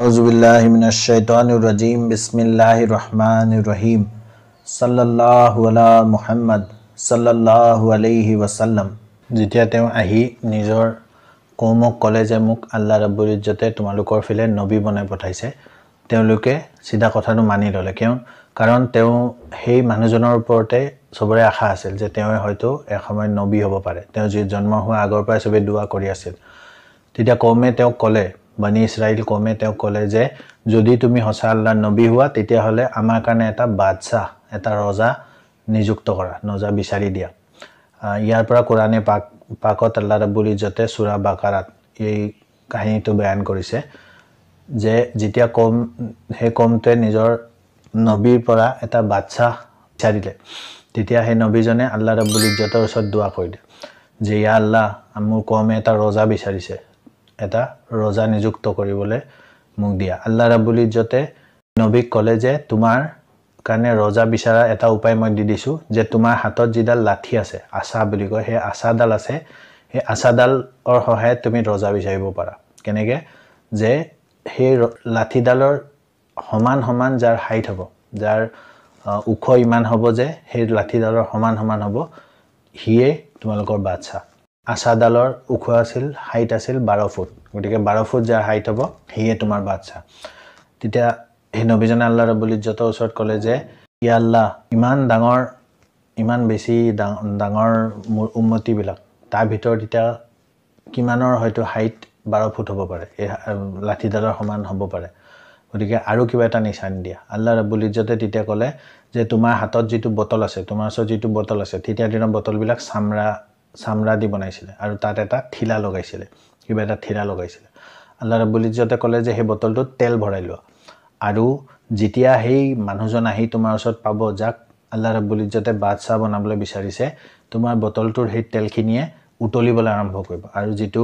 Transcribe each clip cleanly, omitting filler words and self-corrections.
औज़ुबिल्लाहि मिनश्शैतानिर्रजीम बिस्मिल्लाहिर्रहमानिर्रहीम सल्लल्लाहु अला मुहम्मद सल्लल्लाहु अलैहि वसल्लम। যেতিয়া তেওঁ আহি নিজৰ কৌমক ক'লে যে মোক আল্লাহ ৰাব্বুল ইজ্জতে তোমালোকৰ ফিলে নবী বনাই পঠাইছে, তেওঁলোকে সিধা কথাটো মানি ল'লে। কাৰণ তেওঁ সেই মানুহজনৰ ওপৰতে সবৰে আশা আছিল যে তেওঁ হয়তো এসময় নবী হ'ব পাৰে। তেওঁ যি জন্ম হোৱা আগৰ পৰাই সবে দোৱা কৰি আছিল। তেতিয়া কৌমে তেওঁক ক'লে, বনি ইছৰাইল কৌমে তেওঁক ক'লে যে যদি তুমি সঁচা আল্লাহৰ নবী হোৱা তেতিয়াহ'লে আমাৰ কাৰণে এটা বাদশাহ, এটা ৰজা নিযুক্ত কৰা, ৰজা বিচাৰি দিয়া। ইয়াৰ পৰা কোৰানে পাকত আল্লাহ ৰাব্বুল ইজ্জতে সূৰা বাকাৰাত এই কাহিনীটো বয়ান কৰিছে যে যেতিয়া সেই কৌমটোৱে নিজৰ নবীৰ পৰা এটা বাদশাহ বিচাৰিলে, তেতিয়া সেই নবীজনে আল্লাহ ৰাব্বুল ইজ্জতৰ ওচৰত দোৱা কৰিলে যে ইয়া আল্লাহ, মোৰ কৌমে এটা ৰজা বিচাৰিছে, এটা ৰজা নিযুক্ত কৰিবলৈ মোক দিয়া। আল্লাহ ৰাব্বুল ইজ্জতে নবীক ক'লে যে তোমাৰ কাৰণে ৰজা বিচৰা এটা উপায় মই দি দিছোঁ, যে তোমাৰ হাতত যিডাল লাঠি আছে, আছা বুলি কয়, সেই আছাডাল আছে, সেই আছাডালৰ সহায়ত তুমি ৰজা বিচাৰিব পাৰা। কেনেকৈ? যে সেই লাঠিডালৰ সমান সমান যাৰ হাইট হ'ব, যাৰ ওখ ইমান হ'ব যে সেই লাঠিডালৰ সমান সমান হ'ব, সিয়ে তোমালোকৰ বাদশাহ। আছাডালৰ ওখ আছিল, হাইট আছিল 12 ফুট, গতিকে 12 ফুট যাৰ হাইট হ'ব সিয়ে তোমাৰ বাদশাহ। তেতিয়া সেই নবীজনে আল্লাহ ৰাব্বুল ইজ্জতৰ ওচৰত ক'লে যে ইয়া আল্লাহ, ইমান বেছি ডাঙৰ মোৰ উম্মতিবিলাক, তাৰ ভিতৰত এতিয়া কিমানৰ হয়তো হাইট 12 ফুট হ'ব পাৰে, এই লাঠিডালৰ সমান হ'ব পাৰে, গতিকে আৰু কিবা এটা নিচানি দিয়া। আল্লাহ ৰাব্বুল ইজ্জতে তেতিয়া ক'লে যে তোমাৰ হাতত যিটো বটল আছে, তোমাৰ ওচৰত যিটো বটল আছে, তেতিয়া দিনৰ বটলবিলাক চামৰা দি বনাইছিলে আৰু তাত এটা ঠিলা লগাইছিলে, কিবা এটা ঠিলা লগাইছিলে। আল্লাহ ৰাব্বুল ইজ্জতে ক'লে যে সেই বটলটোত তেল ভৰাই লোৱা, আৰু যেতিয়া সেই মানুহজন আহি তোমাৰ ওচৰত পাব যাক আল্লাহ ৰাব্বুল ইজ্জতে বাদশাহ বনাবলৈ বিচাৰিছে, তোমাৰ বটলটোৰ সেই তেলখিনিয়ে উতলিবলৈ আৰম্ভ কৰিব আৰু যিটো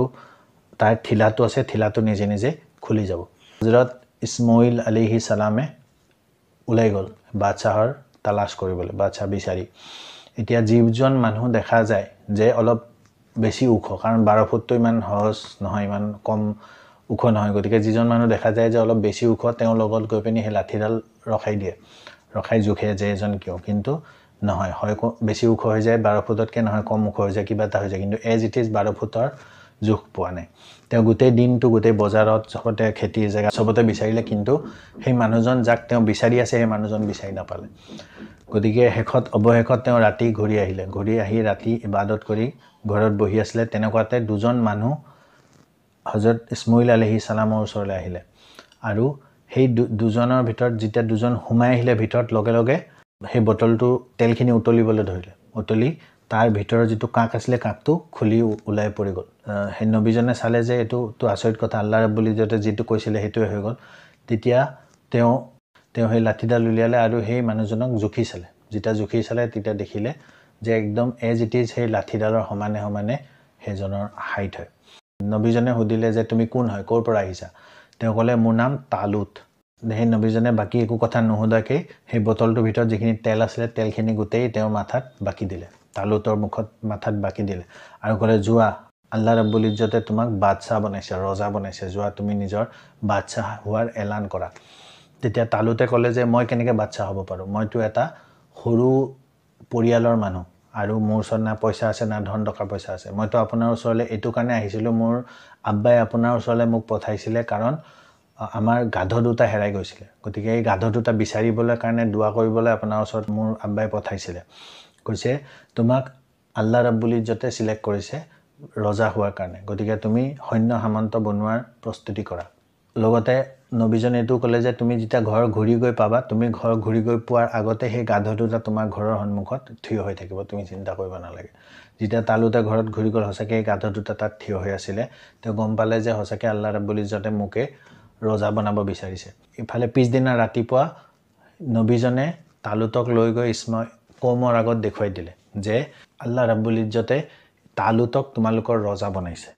তাৰ ঠিলাটো আছে, ঠিলাটো নিজে নিজে খুলি যাব। হজৰত ইছমাইল আলাইহিছ সালামে ওলাই গ'ল বাদশাহৰ তালাছ কৰিবলৈ, বাদশাহ বিচাৰি। এতিয়া যিজন মানুহ দেখা যায় যে অলপ বেছি ওখ, কাৰণ 12 ফুটটো ইমান সহজ নহয়, ইমান কম ওখ নহয়, গতিকে যিজন মানুহ দেখা যায় যে অলপ বেছি ওখ, তেওঁৰ লগত গৈ পিনি সেই লাঠিডাল ৰখাই দিয়ে, ৰখাই জোখে যে এজন কিয়, কিন্তু নহয়, হয় বেছি ওখ হৈ যায়, 12 ফুটতকৈ নহয়, কম ওখ হৈ যায়, কিবা এটা হৈ যায়, কিন্তু এজ ইট ইজ 12 ফুটৰ জোখ পোৱা নাই। তেওঁ গোটেই দিনটো গোটেই বজাৰত চবতে, খেতিৰ জেগা চবতে বিচাৰিলে, কিন্তু সেই মানুহজন যাক তেওঁ বিচাৰি আছে সেই মানুহজন বিচাৰি নাপালে। গতিকে অৱশেষত তেওঁ ৰাতি ঘূৰি আহি ৰাতি ইবাদত কৰি ঘৰত বহি আছিলে। তেনেকুৱাতে দুজন মানুহ হজৰত ইছমাইল আলাইহিছ সালামৰ ওচৰলৈ আহিলে, আৰু সেই দুজনৰ ভিতৰত যেতিয়া দুজন সোমাই আহিলে ভিতৰত, লগে লগে সেই বটলটো তেলখিনি উতলিবলৈ ধৰিলে, উতলি তাৰ ভিতৰৰ যিটো কাক আছিলে, কাকটো খুলি ওলাই পৰি গ'ল। সেই নবীজনে চালে যে এইটোতো আচৰিত কথা, আল্লাহ ৰাব্বুল ইজ্জতে যিটো কৈছিলে সেইটোৱে হৈ গ'ল। তেতিয়া তেওঁ সেই লাঠিডাল উলিয়ালে আৰু সেই মানুহজনক জুখি চালে। যেতিয়া জুখি চালে তেতিয়া দেখিলে যে একদম এজ ইট ইজ সেই লাঠিডালৰ সমানে সমানে সেইজনৰ হাইট হয়। নবীজনে সুধিলে যে তুমি কোন হয়, ক'ৰ পৰা আহিছা? তেওঁ ক'লে মোৰ নাম তালুত। সেই নবীজনে বাকী একো কথা নুসুধাকৈ সেই বটলটোৰ ভিতৰত যিখিনি তেল আছিলে, তেলখিনি গোটেই তেওঁৰ মাথাত বাকি দিলে, তালুতৰ মাথাত বাকি দিলে, আৰু ক'লে যোৱা, আল্লাহ ৰাব্বুল ইজ্জতে তোমাক বাদশাহ বনাইছে, ৰজা বনাইছে, যোৱা তুমি নিজৰ বাদশাহ হোৱাৰ এলান কৰা। তেতিয়া তালুতে ক'লে যে মই কেনেকৈ বাদশাহ হ'ব পাৰোঁ, মইতো এটা সৰু পৰিয়ালৰ মানুহ, আৰু মোৰ ওচৰত না পইচা আছে, না ধন টকা পইচা আছে। মইতো আপোনাৰ ওচৰলৈ এইটো কাৰণে আহিছিলোঁ, মোৰ আব্বাই আপোনাৰ ওচৰলৈ মোক পঠাইছিলে, কাৰণ আমাৰ গাধ দুটা হেৰাই গৈছিলে, গতিকে এই গাধ দুটা বিচাৰিবলৈ কাৰণে দোৱা কৰিবলৈ আপোনাৰ ওচৰত মোৰ আব্বাই পঠাইছিলে। কৈছে তোমাক আল্লাহ ৰাব্বুল ইজ্জতে চিলেক্ট কৰিছে ৰজা হোৱাৰ কাৰণে, গতিকে তুমি সৈন্য সামন্ত বনোৱাৰ প্ৰস্তুতি কৰা। লগতে নবীজনে এইটো ক'লে যে তুমি যেতিয়া ঘৰ ঘূৰি গৈ পাবা, তুমি ঘৰ ঘূৰি গৈ পোৱাৰ আগতে সেই গাধ দুটা তোমাৰ ঘৰৰ সন্মুখত থিয় হৈ থাকিব, তুমি চিন্তা কৰিব নালাগে। যেতিয়া তালুতে ঘৰত ঘূৰি গ'ল, সঁচাকৈ এই গাধ দুটা তাত থিয় হৈ আছিলে। তেওঁ গম পালে যে সঁচাকৈ আল্লাহ ৰাব্বুল ইজ্জতে মোকে ৰজা বনাব বিচাৰিছে। ইফালে পিছদিনা ৰাতিপুৱা নবীজনে তালুতক লৈ গৈ কৌমৰ আগত দেখুৱাই দিলে যে আল্লাহ ৰাব্বুল ইজ্জতে তালুতক তোমালোকৰ ৰজা বনাইছে।